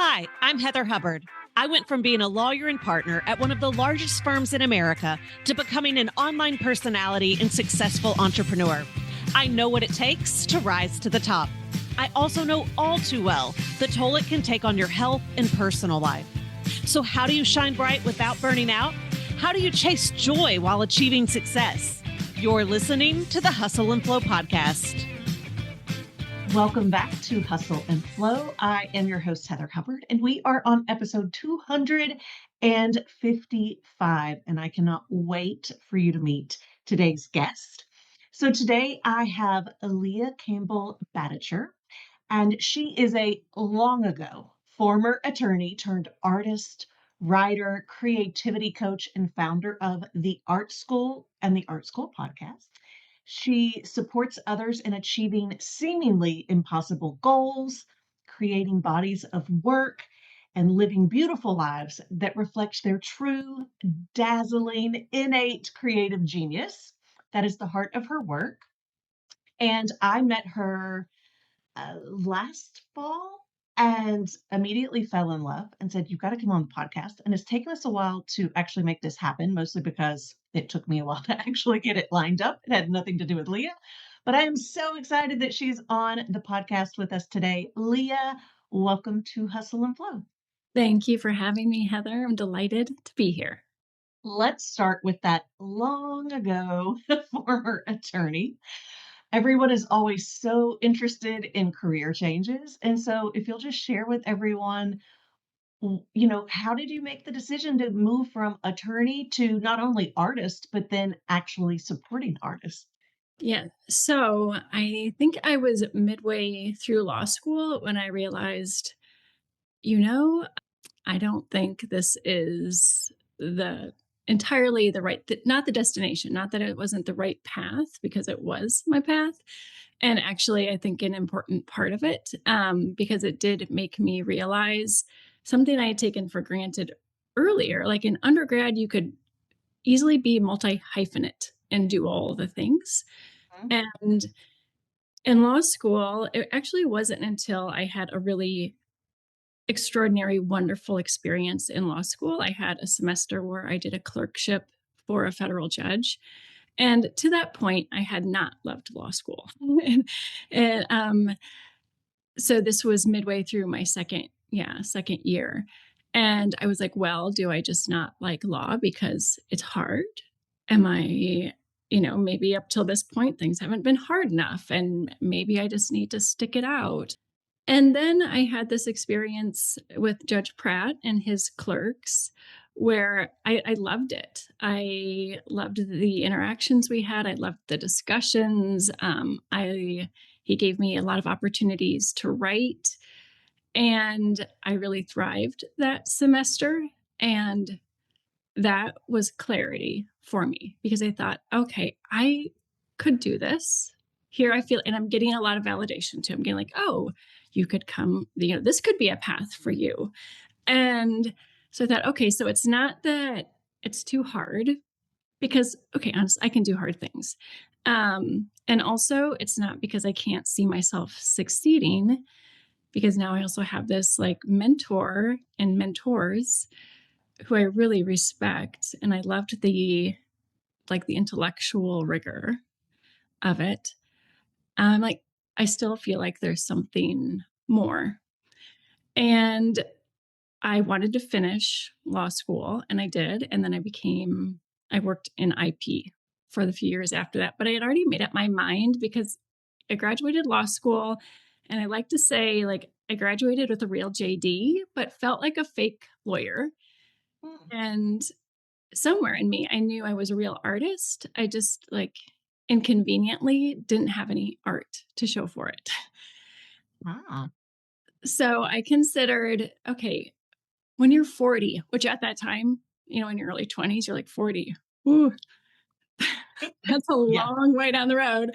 Hi, I'm Heather Hubbard. I went from being a lawyer and partner at one of the largest firms in America to becoming an online personality and successful entrepreneur. I know what it takes to rise to the top. I also know all too well the toll it can take on your health and personal life. So, how do you shine bright without burning out? How do you chase joy while achieving success? You're listening to the Hustle and Flow podcast. Welcome back to Hustle and Flow. I am your host, Heather Hubbard, and we are on episode 255, and I cannot wait for you to meet today's guest. So today I have Leah Campbell Badertscher, and she is a long ago former attorney turned artist, writer, creativity coach, and founder of The Art School and the Art School podcast. She supports others in achieving seemingly impossible goals, creating bodies of work, and living beautiful lives that reflect their true, dazzling, innate creative genius. That is the heart of her work. And I met her last fall and immediately fell in love and said, "You've got to come on the podcast." And it's taken us a while to actually make this happen, mostly because it took me a while to actually get it lined up. It had nothing to do with Leah. But I am so excited that she's on the podcast with us today. Leah, welcome to Hustle and Flow. Thank you for having me, Heather. I'm delighted to be here. Let's start with that long ago former attorney. Everyone is always so interested in career changes. And so if you'll just share with everyone, how did you make the decision to move from attorney to not only artist, but then actually supporting artists? Yeah. So I think I was midway through law school when I realized, you know, I don't think this is the entirely the right, not the destination, not that it wasn't the right path, because it was my path. And actually, I think an important part of it, because it did make me realize something I had taken for granted earlier. Like in undergrad, you could easily be multi hyphenate and do all the things. Mhm. And in law school, it actually wasn't until I had a really extraordinary, wonderful experience in law school. I had a semester where I did a clerkship for a federal judge. And to that point, I had not loved law school. and so this was midway through my second year. And I was like, well, do I just not like law because it's hard? Am I, maybe up till this point, things haven't been hard enough, and maybe I just need to stick it out. And then I had this experience with Judge Pratt and his clerks where I loved it. I loved the interactions we had. I loved the discussions. He gave me a lot of opportunities to write, and I really thrived that semester. And that was clarity for me because I thought, okay, I could do this. Here I feel, and I'm getting a lot of validation too. I'm getting like, oh, you could come, this could be a path for you. And so I thought, okay, so it's not that it's too hard because, okay, honest, I can do hard things. And also, it's not because I can't see myself succeeding, because now I also have this like mentor and mentors who I really respect. And I loved the intellectual rigor of it. Like I still feel like there's something more. And I wanted to finish law school, and I did. And then I worked in IP for the few years after that. But I had already made up my mind because I graduated law school. And I like to say, like, I graduated with a real JD, but felt like a fake lawyer. Hmm. And somewhere in me, I knew I was a real artist. I just like inconveniently didn't have any art to show for it. Ah. So I considered, okay, when you're 40, which at that time, in your early 20s, you're like 40. Ooh, that's a Yeah, long way down the road.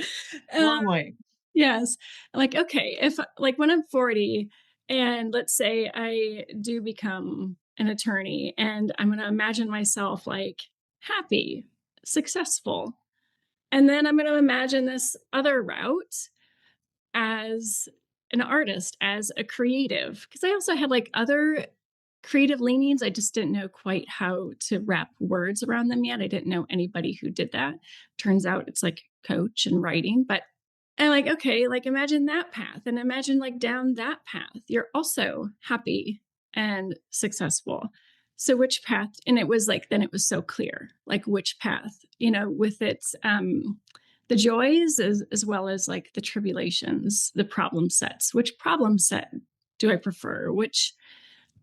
Uh, long way. yes. Like, okay, if like when I'm 40 and let's say I do become an attorney and I'm going to imagine myself like happy, successful. And then I'm going to imagine this other route as an artist, as a creative, because I also had like other creative leanings. I just didn't know quite how to wrap words around them yet. I didn't know anybody who did that. Turns out it's like coach and writing, but I'm like, okay, like imagine that path and imagine like down that path. You're also happy and successful. So which path? And it was like, then it was so clear, like which path, with its the joys as well as like the tribulations, the problem sets. Which problem set do I prefer? Which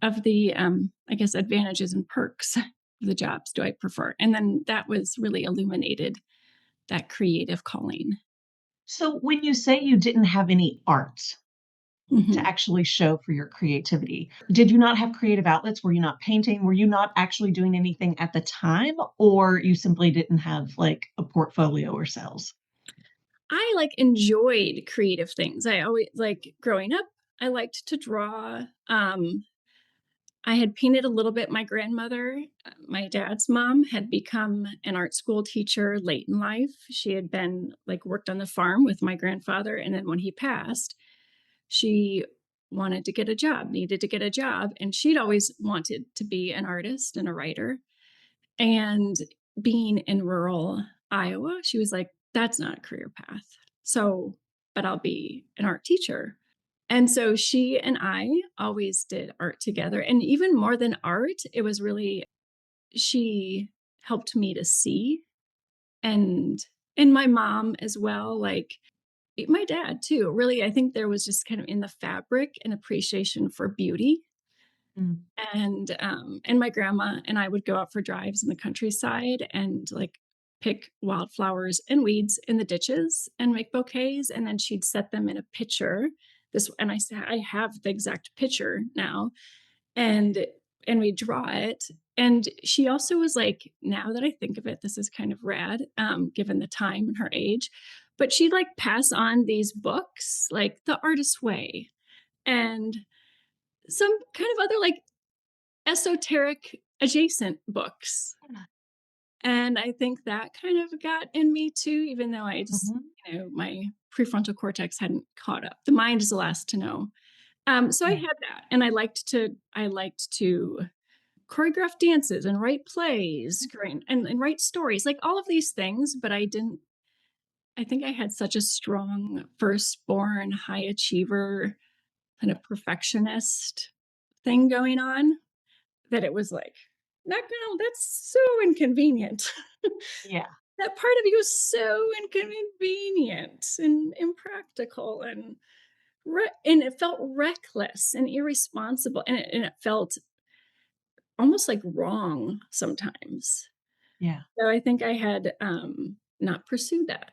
of the I guess advantages and perks of the jobs do I prefer? And then that was really illuminated that creative calling. So when you say you didn't have any art to Mhm. actually show for your creativity, did you not have creative outlets? Were you not painting? Were you not actually doing anything at the time, or you simply didn't have like a portfolio or sales? I like enjoyed creative things. I always like growing up, I liked to draw. I had painted a little bit. My grandmother, my dad's mom, had become an art school teacher late in life. She had been like worked on the farm with my grandfather. And then when he passed, she wanted to get a job, needed to get a job. And she'd always wanted to be an artist and a writer. And being in rural Iowa, she was like, that's not a career path. So, but I'll be an art teacher. And so she and I always did art together. And even more than art, it was really, she helped me to see, and my mom as well, like my dad too. Really, I think there was just kind of in the fabric an appreciation for beauty. Mm. And my grandma and I would go out for drives in the countryside and like pick wildflowers and weeds in the ditches and make bouquets, and then she'd set them in a pitcher. This and I said I have the exact pitcher now, and we draw it. And she also was like, now that I think of it, this is kind of rad, given the time and her age, but she'd like pass on these books like The Artist's Way and some kind of other like esoteric adjacent books. And I think that kind of got in me too, even though I just, Mhm. my prefrontal cortex hadn't caught up. The mind is the last to know. So I Yeah. had that, and I liked to choreograph dances and write plays, and write stories, like all of these things. But I didn't. I think I had such a strong firstborn, high achiever, kind of perfectionist thing going on that it was like, not gonna, that's so inconvenient. Yeah. That part of you is so inconvenient and impractical and and it felt reckless and irresponsible, and it felt almost like wrong sometimes. Yeah. So I think I had not pursued that.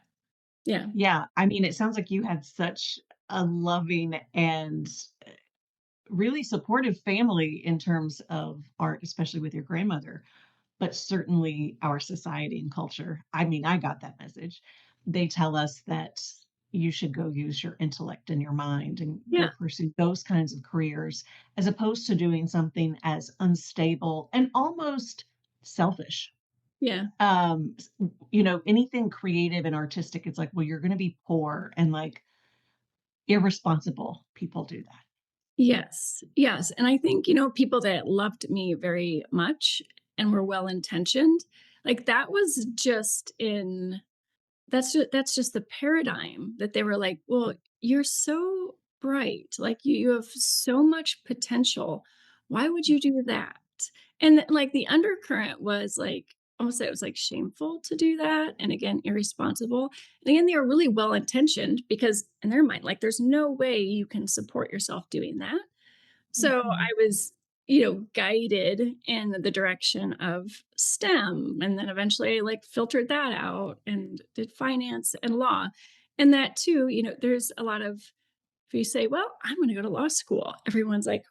Yeah. Yeah. I mean, it sounds like you had such a loving and really supportive family in terms of art, especially with your grandmother, but certainly our society and culture. I mean, I got that message. They tell us that you should go use your intellect and your mind and go Yeah. pursue those kinds of careers as opposed to doing something as unstable and almost selfish. Yeah. Anything creative and artistic, it's like, well, you're going to be poor and like irresponsible people do that. Yes. Yes. And I think, people that loved me very much and were well intentioned, like that was just in that's just the paradigm that they were like, well, you're so bright, like you have so much potential, why would you do that? And like the undercurrent was like, almost it was like shameful to do that, and again irresponsible. And again, they are really well intentioned, because in their mind, like there's no way you can support yourself doing that. So I Mhm. was, guided in the direction of STEM. And then eventually I like filtered that out and did finance and law. And that too, there's a lot of, if you say, well, I'm going to go to law school, everyone's like,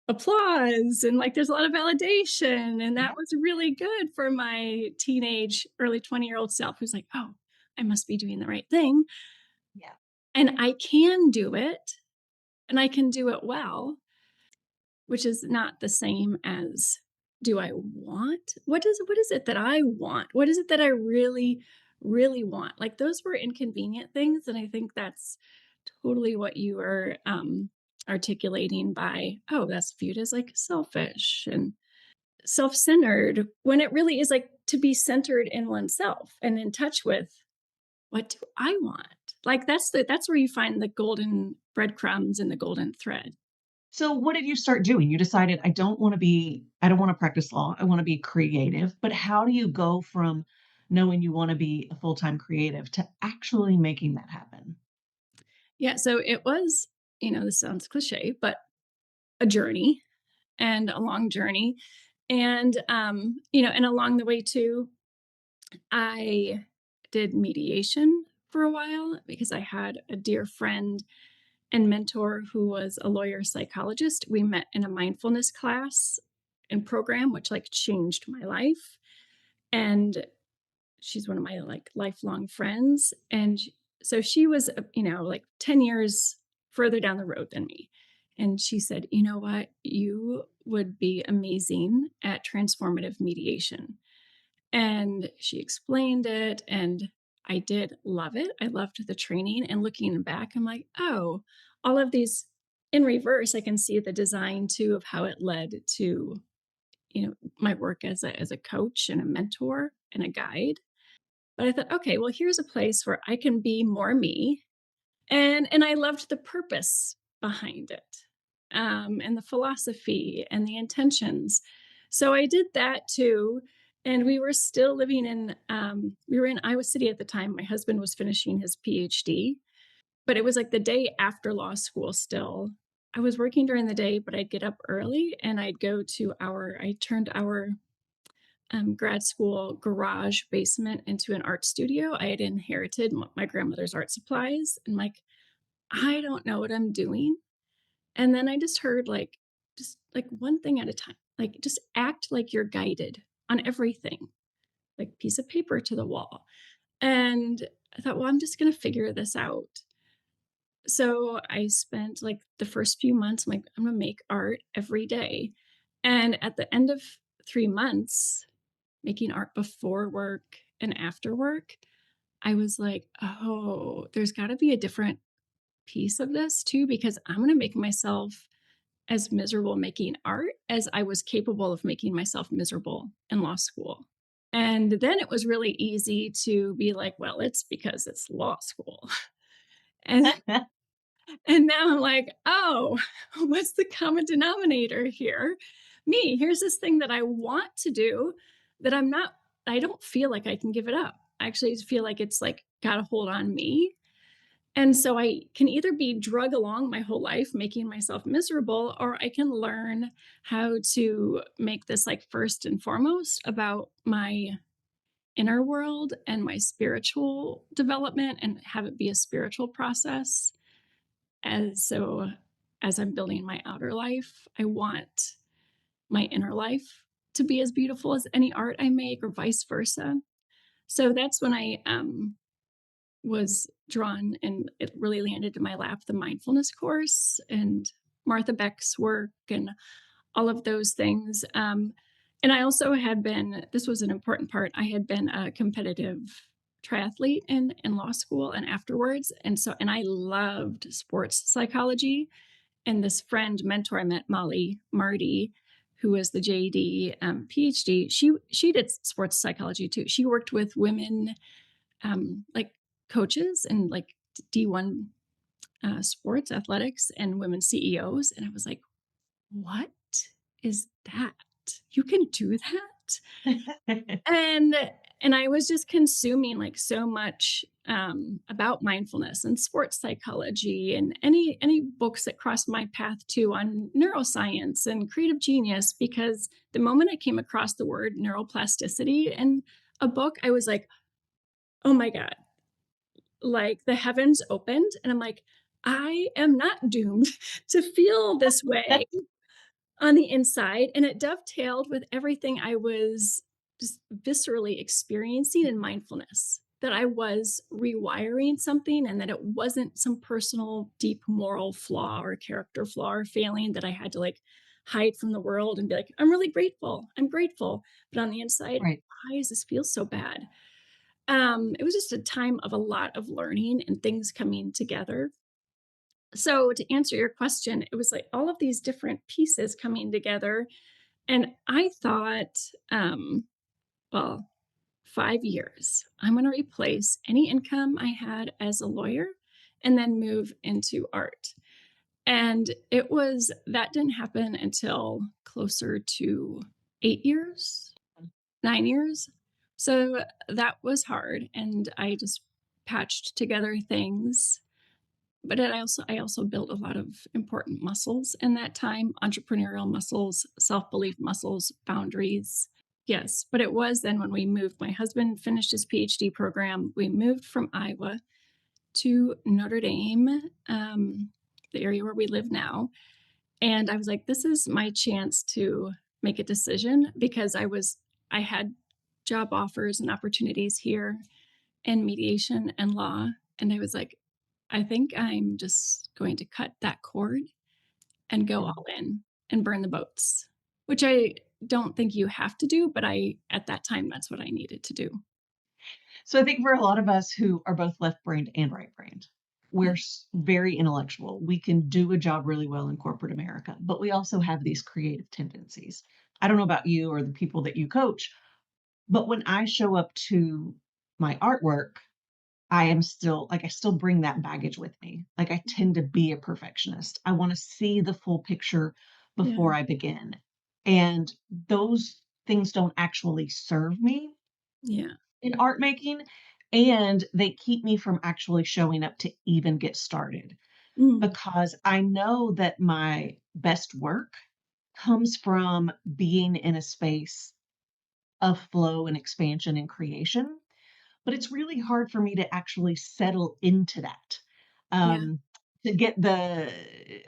applause. And like, there's a lot of validation. And that Yeah. was really good for my teenage, early 20-year-old self, who's like, oh, I must be doing the right thing. Yeah. And I can do it, and I can do it well. Which is not the same as, do I want? What is it that I want? What is it that I really, really want? Like those were inconvenient things. And I think that's totally what you were articulating by, oh, that's viewed as like selfish and self-centered, when it really is like to be centered in oneself and in touch with, what do I want? Like that's where you find the golden breadcrumbs and the golden thread. So what did you start doing? You decided, I don't want to practice law. I want to be creative. But how do you go from knowing you want to be a full-time creative to actually making that happen? Yeah, so it was, this sounds cliche, but a journey and a long journey. And and along the way too, I did mediation for a while because I had a dear friend and mentor who was a lawyer psychologist. We met in a mindfulness class and program, which like changed my life. And she's one of my like lifelong friends. And so she was, like 10 years further down the road than me. And she said, you know what? You would be amazing at transformative mediation. And she explained it, and I did love it. I loved the training. And looking back, I'm like, oh, all of these in reverse, I can see the design too of how it led to, my work as a coach and a mentor and a guide. But I thought, okay, well, here's a place where I can be more me, and I loved the purpose behind it, and the philosophy and the intentions. So I did that too, and we were still living in we were in Iowa City at the time. My husband was finishing his PhD, but it was like the day after law school still. I was working during the day, but I'd get up early and I'd go to I turned our grad school garage basement into an art studio. I had inherited my grandmother's art supplies, and like, I don't know what I'm doing. And then I just like one thing at a time, like just act like you're guided on everything, like piece of paper to the wall. And I thought, well, I'm just going to figure this out. So I spent like the first few months, I'm like, I'm going to make art every day. And at the end of 3 months, making art before work and after work, I was like, oh, there's got to be a different piece of this too, because I'm going to make myself as miserable making art as I was capable of making myself miserable in law school. And then it was really easy to be like, well, it's because it's law school. And and now I'm like, oh, what's the common denominator here? Me. Here's this thing that I want to do that I don't feel like I can give it up. I actually feel like it's like got a hold on me. And so I can either be drug along my whole life, making myself miserable, or I can learn how to make this like first and foremost about my inner world and my spiritual development and have it be a spiritual process. As I'm building my outer life, I want my inner life to be as beautiful as any art I make, or vice versa. So that's when I was drawn, and it really landed in my lap, the mindfulness course and Martha Beck's work and all of those things. And I also had been, this was an important part, I had been a competitive triathlete in law school and afterwards. And I loved sports psychology. And this friend mentor I met, Molly Marty, who was the JD PhD, she did sports psychology too. She worked with women like coaches and like D1 sports athletics and women CEOs. And I was like, what is that? You can do that? And and I was just consuming like so much about mindfulness and sports psychology and any books that crossed my path too on neuroscience and creative genius, because the moment I came across the word neuroplasticity in a book, I was like, oh my God, like the heavens opened, and I'm like, I am not doomed to feel this way on the inside. And it dovetailed with everything I was just viscerally experiencing in mindfulness, that I was rewiring something and that it wasn't some personal, deep moral flaw or character flaw or failing that I had to like hide from the world and be like, I'm really grateful. I'm grateful. But on the inside, Right. why does this feel so bad? It was just a time of a lot of learning and things coming together. So to answer your question, it was like all of these different pieces coming together. And I thought, um, well, 5 years, I'm going to replace any income I had as a lawyer and then move into art. And that didn't happen until closer to 8 years, 9 years. So that was hard. And I just patched together things. But I also built a lot of important muscles in that time, entrepreneurial muscles, self-belief muscles, boundaries. Yes, but it was then when we moved. My husband finished his PhD program. We moved from Iowa to Notre Dame, the area where we live now. And I was like, this is my chance to make a decision because I had job offers and opportunities here in mediation and law. And I was like, I think I'm just going to cut that cord and go Mm. all in and burn the boats, which I don't think you have to do, but at that time, that's what I needed to do. So I think for a lot of us who are both left-brained and right-brained, we're Yeah. very intellectual. We can do a job really well in corporate America, but we also have these creative tendencies. I don't know about you or the people that you coach, but when I show up to my artwork, I am still like, I still bring that baggage with me. Like, I tend to be a perfectionist. I want to see the full picture Yeah. before I begin. And those things don't actually serve me Yeah. in art making, and they keep me from actually showing up to even get started Mm. because I know that my best work comes from being in a space of flow and expansion and creation, but it's really hard for me to actually settle into that. Yeah. To get the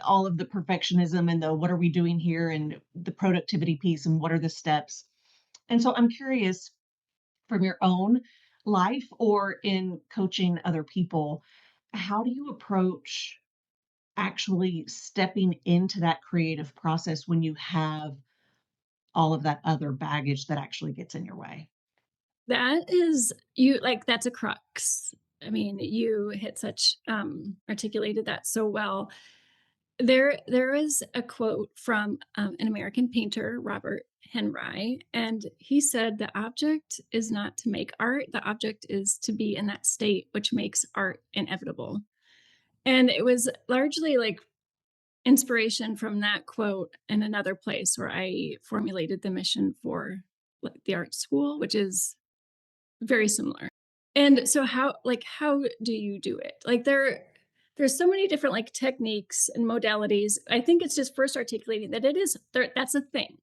all of the perfectionism and the what are we doing here and the productivity piece and what are the steps. And so I'm curious from your own life or in coaching other people, how do you approach actually stepping into that creative process when you have all of that other baggage that actually gets in your way? That is you like that's a crux. I mean, you hit such articulated that so well. There is a quote from an American painter, Robert Henry, and he said the object is not to make art, the object is to be in that state which makes art inevitable. And it was largely like inspiration from that quote in another place where I formulated the mission for like the art school, which is very similar. And so how do you do it? Like there's so many different like techniques and modalities. I think it's just first articulating that that's a thing.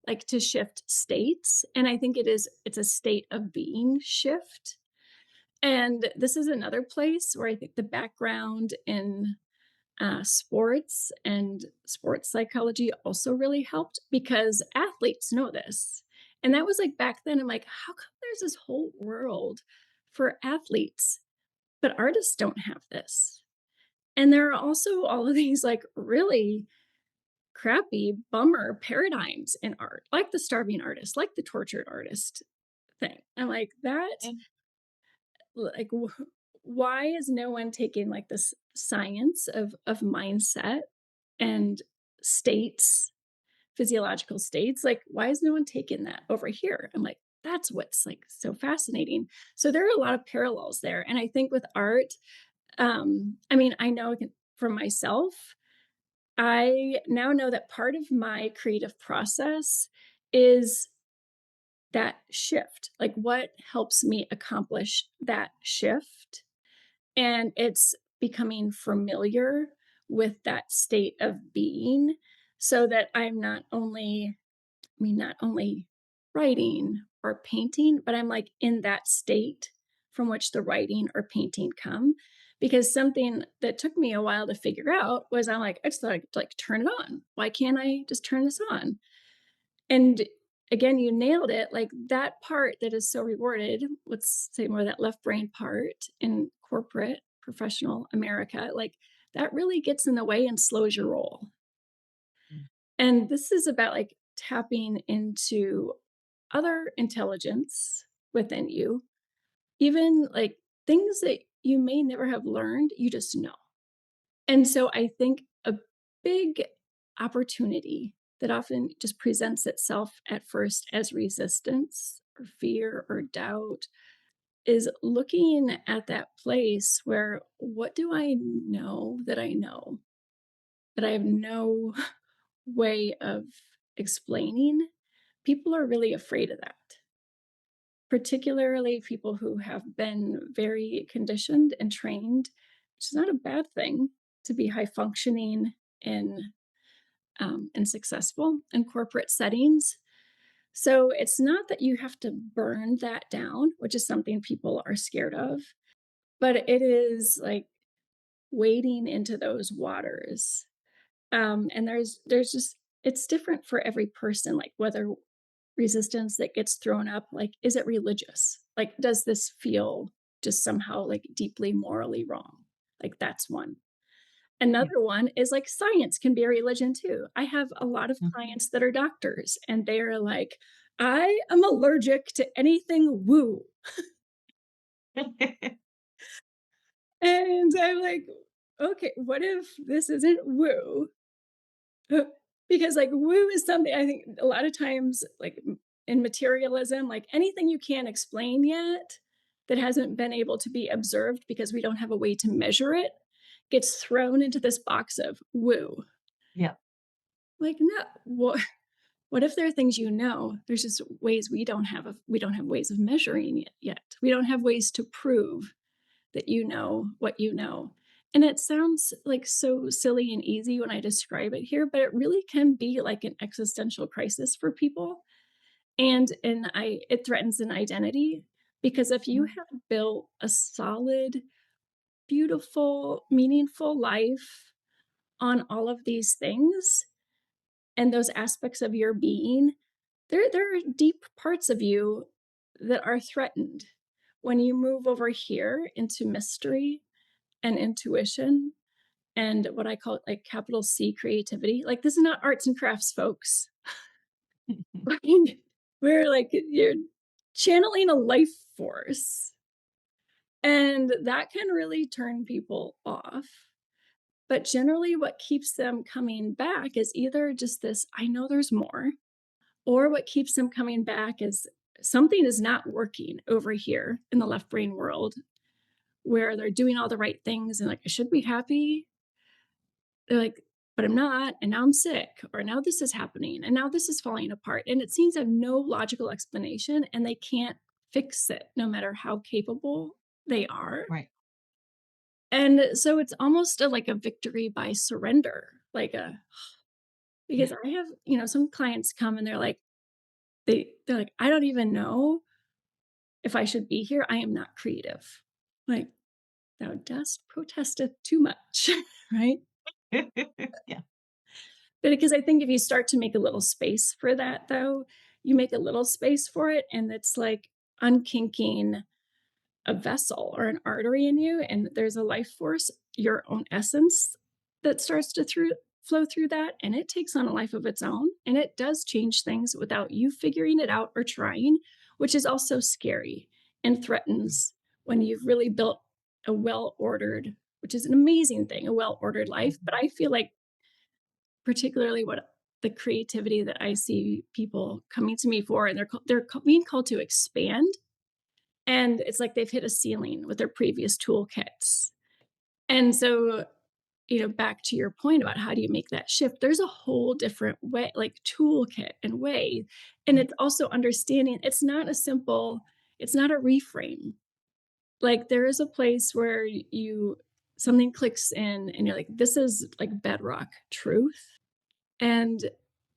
Like to shift states, and I think it's a state of being shift. And this is another place where I think the background in sports and sports psychology also really helped because athletes know this. And that was like back then, I'm like, how come there's this whole world for athletes, but artists don't have this? And there are also all of these like really crappy bummer paradigms in art, like the starving artist, like the tortured artist thing. I'm like, like, why is no one taking like this science of mindset and states, physiological states? Like, why is no one taking that over here? I'm like, that's what's like so fascinating. So there are a lot of parallels there. And I think with art, I mean, I know for myself, I now know that part of my creative process is that shift. Like, what helps me accomplish that shift? And it's becoming familiar with that state of being so that I'm not only writing or painting, but I'm like in that state from which the writing or painting come. Because something that took me a while to figure out was I'm like, I just thought I could like turn it on. Why can't I just turn this on? And again, you nailed it. Like that part that is so rewarded, let's say more that left brain part in corporate professional America, like that really gets in the way and slows your roll. Mm. And this is about like tapping into other intelligence within you, even like things that you may never have learned, you just know. And so I think a big opportunity that often just presents itself at first as resistance or fear or doubt is looking at that place where what do I know that I have no way of explaining? People are really afraid of that, particularly people who have been very conditioned and trained, which is not a bad thing to be high functioning in and successful in corporate settings. So it's not that you have to burn that down, which is something people are scared of, but it is like wading into those waters. And there's just it's different for every person, like whether resistance that gets thrown up, like, is it religious? Like, does this feel just somehow like deeply morally wrong? Like that's one. Yeah. Another one is like science can be a religion too. I have a lot of Mhm. clients that are doctors and they're like, I am allergic to anything woo. And I'm like, okay, what if this isn't woo? Because like woo is something I think a lot of times, like in materialism, like anything you can't explain yet that hasn't been able to be observed because we don't have a way to measure it gets thrown into this box of woo. Yeah. Like, no, what if there are things there's just ways we don't have ways of measuring it yet. We don't have ways to prove that you know what you know. And it sounds like so silly and easy when I describe it here, but it really can be like an existential crisis for people. And I it threatens an identity because if you Mhm. have built a solid, beautiful, meaningful life on all of these things and those aspects of your being, there are deep parts of you that are threatened when you move over here into mystery and intuition and what I call like capital C creativity. Like this is not arts and crafts, folks. We're like you're channeling a life force. And that can really turn people off. But generally, what keeps them coming back is either just this, I know there's more, or what keeps them coming back is something is not working over here in the left brain world where they're doing all the right things and like, I should be happy. They're like, but I'm not. And now I'm sick. Or now this is happening. And now this is falling apart. And it seems to have no logical explanation and they can't fix it no matter how capable they are. Right. And so it's almost like a victory by surrender, like a because Yeah. I have, some clients come and they're like, I don't even know if I should be here. I am not creative. Like, thou dost protesteth too much, right? Yeah. But because I think if you start to make a little space for that, though, you make a little space for it, and it's like unkinking a vessel or an artery in you, and there's a life force, your own essence that starts to flow through that, and it takes on a life of its own, and it does change things without you figuring it out or trying, which is also scary and threatens when you've really built a well-ordered, which is an amazing thing, a well-ordered life. But Mhm. I feel like particularly what the creativity that I see people coming to me for, and being called to expand, and it's like they've hit a ceiling with their previous toolkits. And so, back to your point about how do you make that shift, there's a whole different way, like toolkit and way. And Mhm. it's also understanding it's not a reframe. Like there is a place where something clicks in and you're like, this is like bedrock truth. And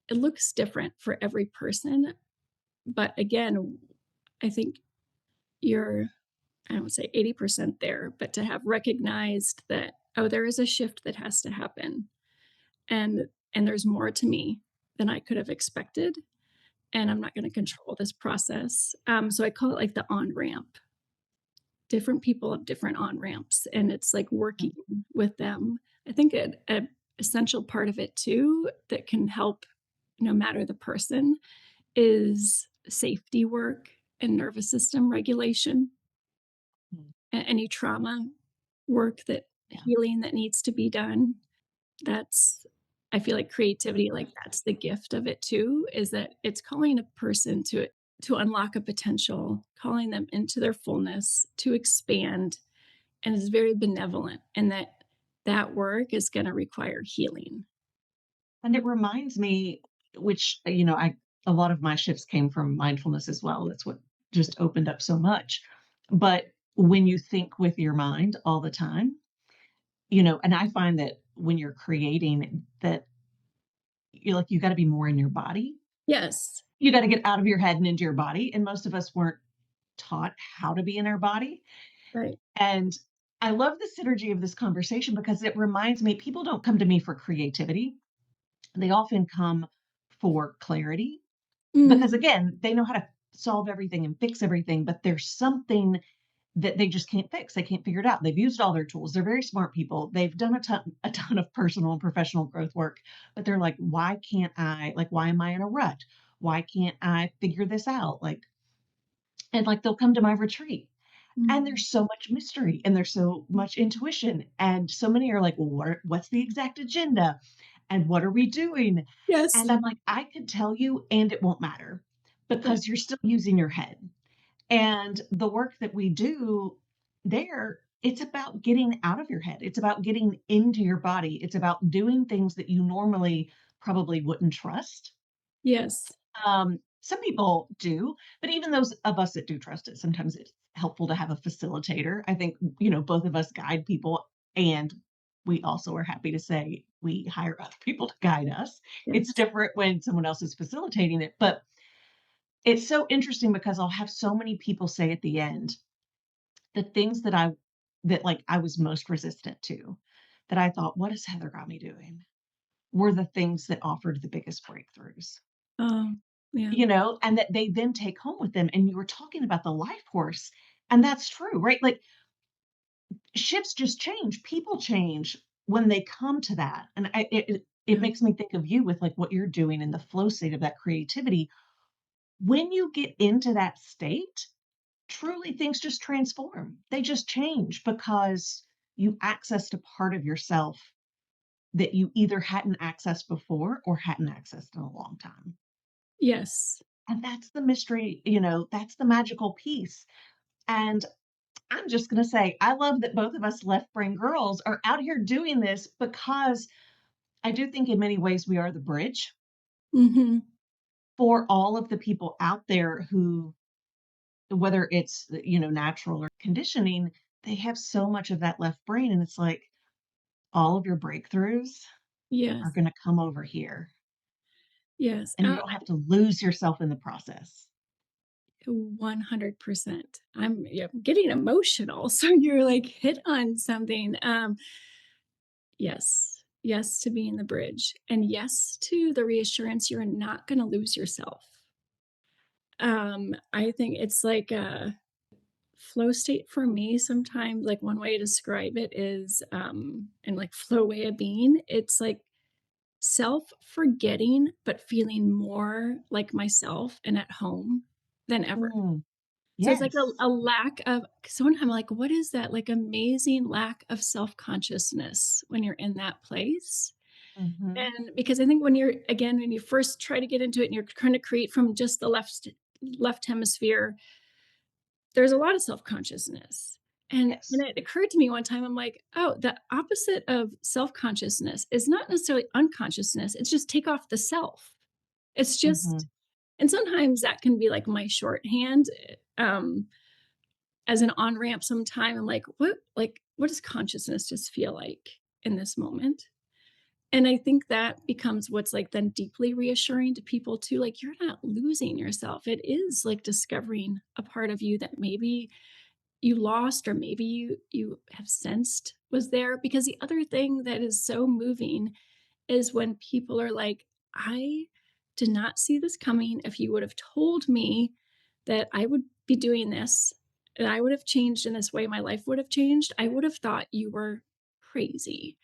it looks different for every person. But again, I think you're I don't say 80% there, but to have recognized that, oh, there is a shift that has to happen. And there's more to me than I could have expected. And I'm not going to control this process. So I call it like the on ramp. Different people have different on ramps, and it's like working Mhm. with them. I think a essential part of it too that can help no matter the person is safety work and nervous system regulation Mhm. any trauma work that Yeah. healing that needs to be done. That's I feel like creativity, like, that's the gift of it too, is that it's calling a person to unlock a potential, calling them into their fullness, to expand, and it's very benevolent, and that work is gonna require healing. And it reminds me, which, a lot of my shifts came from mindfulness as well. That's what just opened up so much. But when you think with your mind all the time, and I find that when you're creating that you got to be more in your body. Yes. You got to get out of your head and into your body. And most of us weren't taught how to be in our body. Right. And I love the synergy of this conversation because it reminds me people don't come to me for creativity. They often come for clarity because, Mm, again, they know how to solve everything and fix everything, but there's something that they just can't fix. They can't figure it out. They've used all their tools. They're very smart people. They've done a ton of personal and professional growth work, but they're like, why can't I, like, why am I in a rut? Why can't I figure this out? Like, and like they'll come to my retreat. And mm. there's so much mystery and there's so much intuition. And so many are like, well, what's the exact agenda? And what are we doing? And Yes. I'm like, I could tell you, and it won't matter Right. because you're still using your head. And the work that we do there, it's about getting out of your head. It's about getting into your body. It's about doing things that you normally probably wouldn't trust. Yes. Some people do, but even those of us that do trust it, sometimes it's helpful to have a facilitator. I think, both of us guide people, and we also are happy to say we hire other people to guide us. It's Yes. different when someone else is facilitating it, but it's so interesting because I'll have so many people say at the end, the things that like I was most resistant to, that I thought, "What has Heather got me doing?" were the things that offered the biggest breakthroughs, Oh, yeah. and that they then take home with them. And you were talking about the life course, and that's true, right? Like shifts just change, people change when they come to that. And it Yeah. makes me think of you with like what you're doing in the flow state of that creativity. When you get into that state, truly things just transform. They just change because you accessed a part of yourself that you either hadn't accessed before or hadn't accessed in a long time. Yes. And that's the mystery, that's the magical piece. And I'm just going to say, I love that both of us left brain girls are out here doing this because I do think in many ways we are the bridge Mhm. for all of the people out there who, whether it's, natural or conditioning, they have so much of that left brain. And it's like all of your breakthroughs Yes. are going to come over here Yes. and you don't have to lose yourself in the process. 100%. I'm yeah, getting emotional. So you're like hit on something. Yes. Yes to being the bridge. And yes to the reassurance you're not going to lose yourself. I think it's like a flow state for me sometimes, like one way to describe it is and like flow way of being. It's like self-forgetting, but feeling more like myself and at home than ever. Mm, So it's like yes. a lack of sometimes I'm like, what is that? Like amazing lack of self-consciousness when you're in that place. Hmm. And because I think when you're again, when you first try to get into it and you're trying to create from just the left hemisphere, there's a lot of self-consciousness. And Yes. it occurred to me one time, I'm like, oh, the opposite of self-consciousness is not necessarily unconsciousness. It's just take off the self. It's just Hmm. and sometimes that can be like my shorthand. Um, as an on-ramp sometime, I'm like, what does consciousness just feel like in this moment? And I think that becomes what's like then deeply reassuring to people too. Like you're not losing yourself. It is like discovering a part of you that maybe you lost or maybe you have sensed was there. Because the other thing that is so moving is when people are like, I did not see this coming. If you would have told me that I would be doing this, that I would have changed in this way, my life would have changed, I would have thought you were crazy.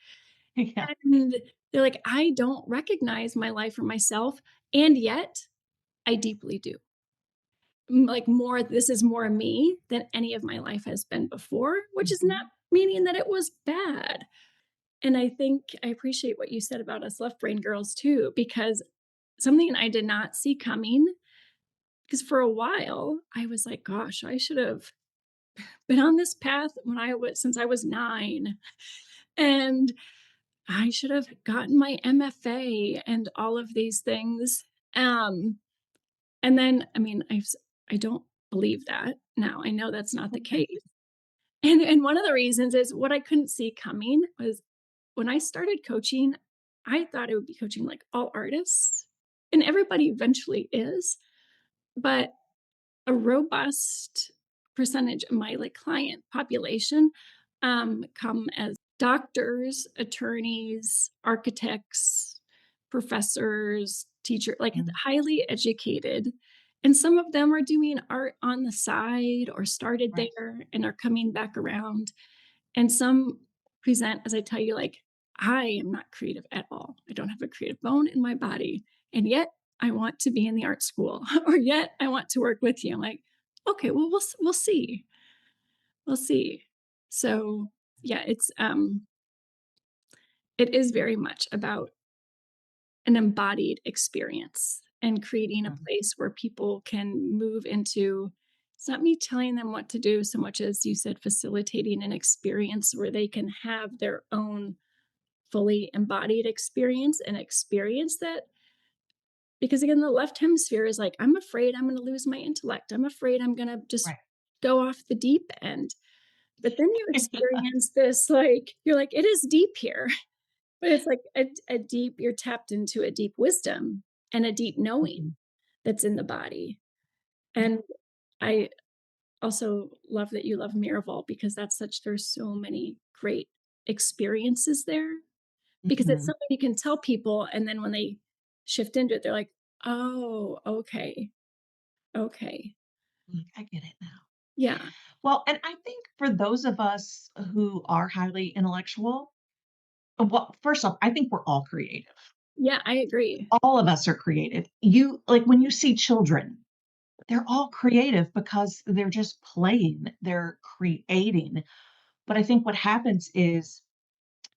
Yeah. And they're like, I don't recognize my life or myself. And yet I deeply do. Like more, this is more me than any of my life has been before, which is not Hmm. meaning that it was bad. And I think I appreciate what you said about us left brain girls too, because something I did not see coming, because for a while I was like, gosh, I should have been on this path when I was since I was 9. And I should have gotten my MFA and all of these things. Um, and then, I mean, I don't believe that now. I know that's not the Okay. case. And one of the reasons is what I couldn't see coming was when I started coaching, I thought I would be coaching like all artists, and everybody eventually is, but a robust percentage of my like client population come as doctors, attorneys, architects, professors, teacher, like Mm, highly educated. And some of them are doing art on the side or started right. there and are coming back around. And some present, as I tell you, like, I am not creative at all. I don't have a creative bone in my body. And yet I want to be in the art school, or yet I want to work with you. I'm like, okay, well, we'll see. We'll see. So yeah, it is very much about an embodied experience and creating a Mm, place where people can move into, it's not me telling them what to do so much as you said, facilitating an experience where they can have their own fully embodied experience and experience that, because again the left hemisphere is like, I'm afraid I'm going to lose my intellect, I'm afraid I'm going to just right. go off the deep end. But then you experience this, like, you're like, it is deep here. But it's like a deep, you're tapped into a deep wisdom and a deep knowing Mhm. that's in the body. Yeah. And I also love that you love Miraval, because that's such, there's so many great experiences there, because it's Mhm. something you can tell people, and then when they shift into it, they're like, "Oh, okay. Okay. I get it now. Yeah. Well, and I think for those of us who are highly intellectual, well, first off, I think we're all creative. Yeah, I agree. All of us are creative. You like when you see children, they're all creative because they're just playing, they're creating. But I think what happens is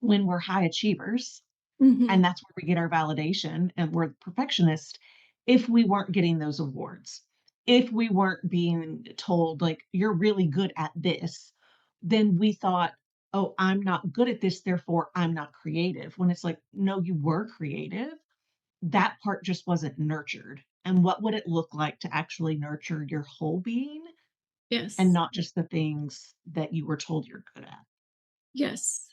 when we're high achievers, Mhm. and that's where we get our validation and we're perfectionist, if we weren't getting those awards, if we weren't being told like you're really good at this, then we thought, oh, I'm not good at this, therefore I'm not creative, when it's like, no, you were creative, that part just wasn't nurtured. And what would it look like to actually nurture your whole being and Yes. not just the things that you were told you're good at? Yes.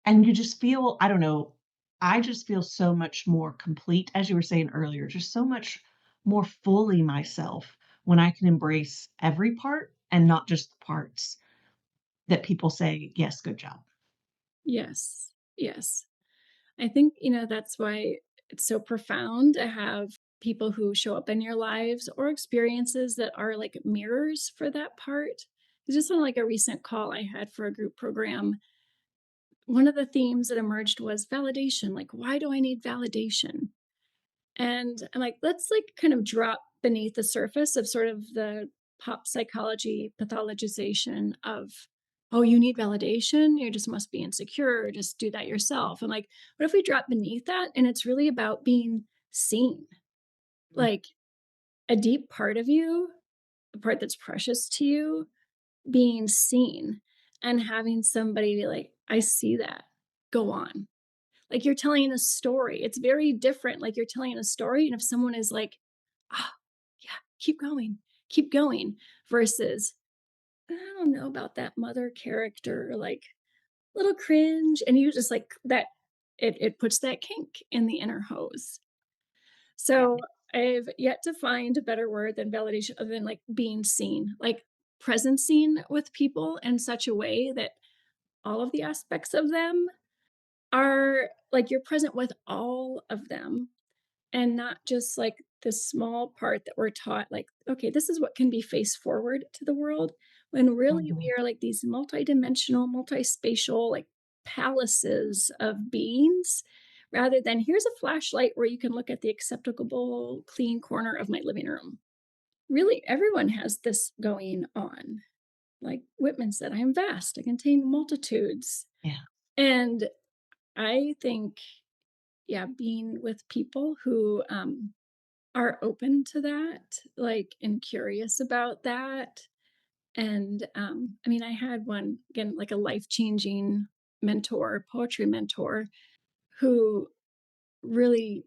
And you just feel, I don't know, I just feel so much more complete, as you were saying earlier, just so much more fully myself when I can embrace every part and not just the parts that people say, "Yes, good job." Yes. Yes. I think, that's why it's so profound to have people who show up in your lives or experiences that are like mirrors for that part. It's just on like a recent call I had for a group program. One of the themes that emerged was validation. Like, why do I need validation? And I'm like, let's like kind of drop beneath the surface of sort of the pop psychology pathologization of, oh, you need validation. You just must be insecure. Just do that yourself. I'm like, what if we drop beneath that? And it's really about being seen, Mm, like a deep part of you, a part that's precious to you, being seen and having somebody be like, I see that. Go on. Like you're telling a story. It's very different. Like you're telling a story. And if someone is like, ah, yeah, keep going, versus, I don't know about that mother character, like little cringe. And you just like that, it puts that kink in the inner hose. yeah. So I've yet to find a better word than validation other than like being seen, like presencing with people in such a way that all of the aspects of them are like you're present with all of them, and not just like the small part that we're taught, like, okay, this is what can be face forward to the world, when really Mhm. we are like these multidimensional, multispatial, like palaces of beings, rather than here's a flashlight where you can look at the acceptable, clean corner of my living room. Really, everyone has this going on. like Whitman said, I am vast, I contain multitudes. Yeah. And I think, yeah, being with people who are open to that, like, and curious about that. And I mean, I had one, again, like a life changing mentor, poetry mentor, who really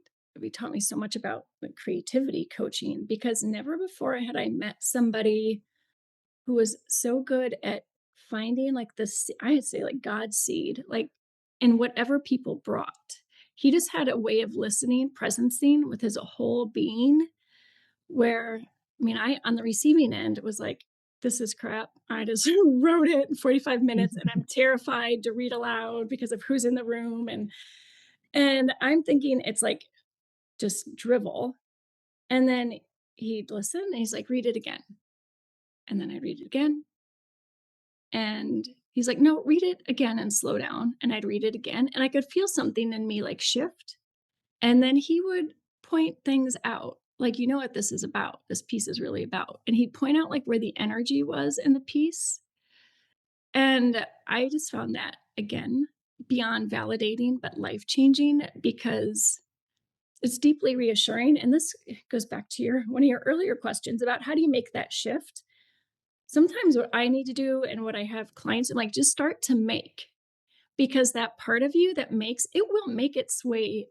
taught me so much about like creativity coaching, because never before had I met somebody who was so good at finding like this, I'd say like God's seed, like in whatever people brought. He just had a way of listening, presencing with his whole being, where, I mean, I, on the receiving end, was like, this is crap. I just wrote it in 45 minutes and I'm terrified to read aloud because of who's in the room. And I'm thinking it's like just drivel. And then he'd listen and he's like, read it again. And then I'd read it again. And he's like, no, read it again and slow down. And I'd read it again. And I could feel something in me like shift. And then he would point things out, like, you know what this is about? This piece is really about. And he'd point out like where the energy was in the piece. And I just found that, again, beyond validating, but life changing, because it's deeply reassuring. And this goes back to one of your earlier questions about how do you make that shift? Sometimes what I need to do and what I have clients, like, just start to make, because that part of you that makes it will make its way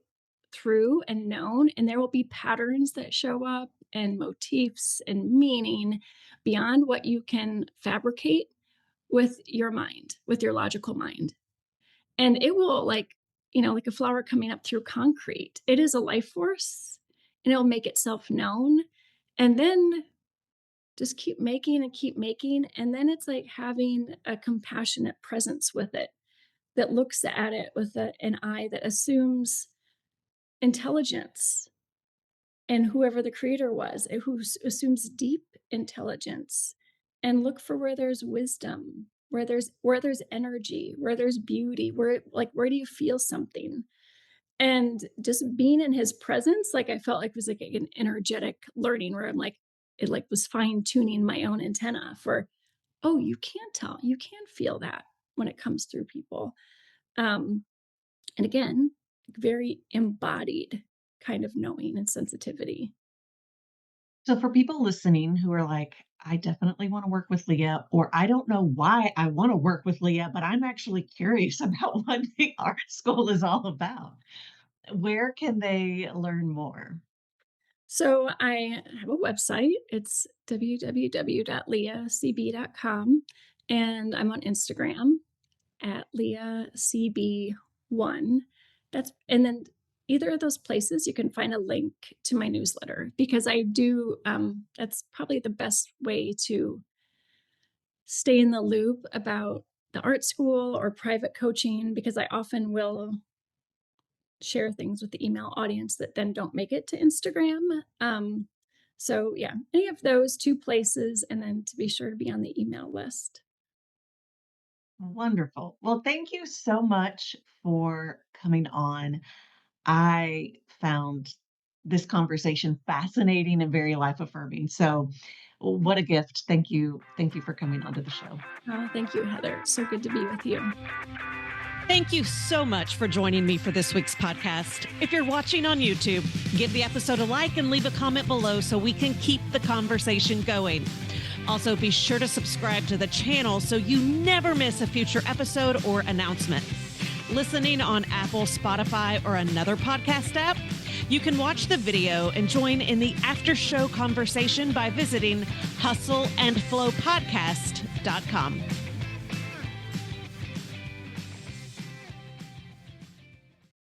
through and known, and there will be patterns that show up and motifs and meaning beyond what you can fabricate with your mind, with your logical mind. And it will, like, like a flower coming up through concrete. It is a life force, and it'll make itself known. And then just keep making and keep making. And then it's like having a compassionate presence with it that looks at it with an eye that assumes intelligence, and whoever the creator was, who assumes deep intelligence, and look for where there's wisdom, where there's energy, where there's beauty, where do you feel something? And just being in his presence, like, I felt like it was like an energetic learning where I'm like, it like was fine tuning my own antenna for, oh, you can tell, you can feel that when it comes through people. And again, very embodied kind of knowing and sensitivity. So for people listening who are like, I definitely want to work with Leah, or I don't know why I want to work with Leah, but I'm actually curious about what the art school is all about. Where can they learn more? So I have a website. It's www.leahcb.com. And I'm on Instagram at leahcb1. And then either of those places, you can find a link to my newsletter, because I do, that's probably the best way to stay in the loop about the art school or private coaching, because I often will share things with the email audience that then don't make it to Instagram. So yeah, any of those two places, and then to be sure to be on the email list. Wonderful. Well, thank you so much for coming on. I found this conversation fascinating and very life affirming. So, what a gift. Thank you. Thank you for coming onto the show. Thank you, Heather. So good to be with you. Thank you so much for joining me for this week's podcast. If you're watching on YouTube, give the episode a like and leave a comment below so we can keep the conversation going. Also, be sure to subscribe to the channel so you never miss a future episode or announcement. Listening on Apple, Spotify, or another podcast app, you can watch the video and join in the after show conversation by visiting hustleandflowpodcast.com.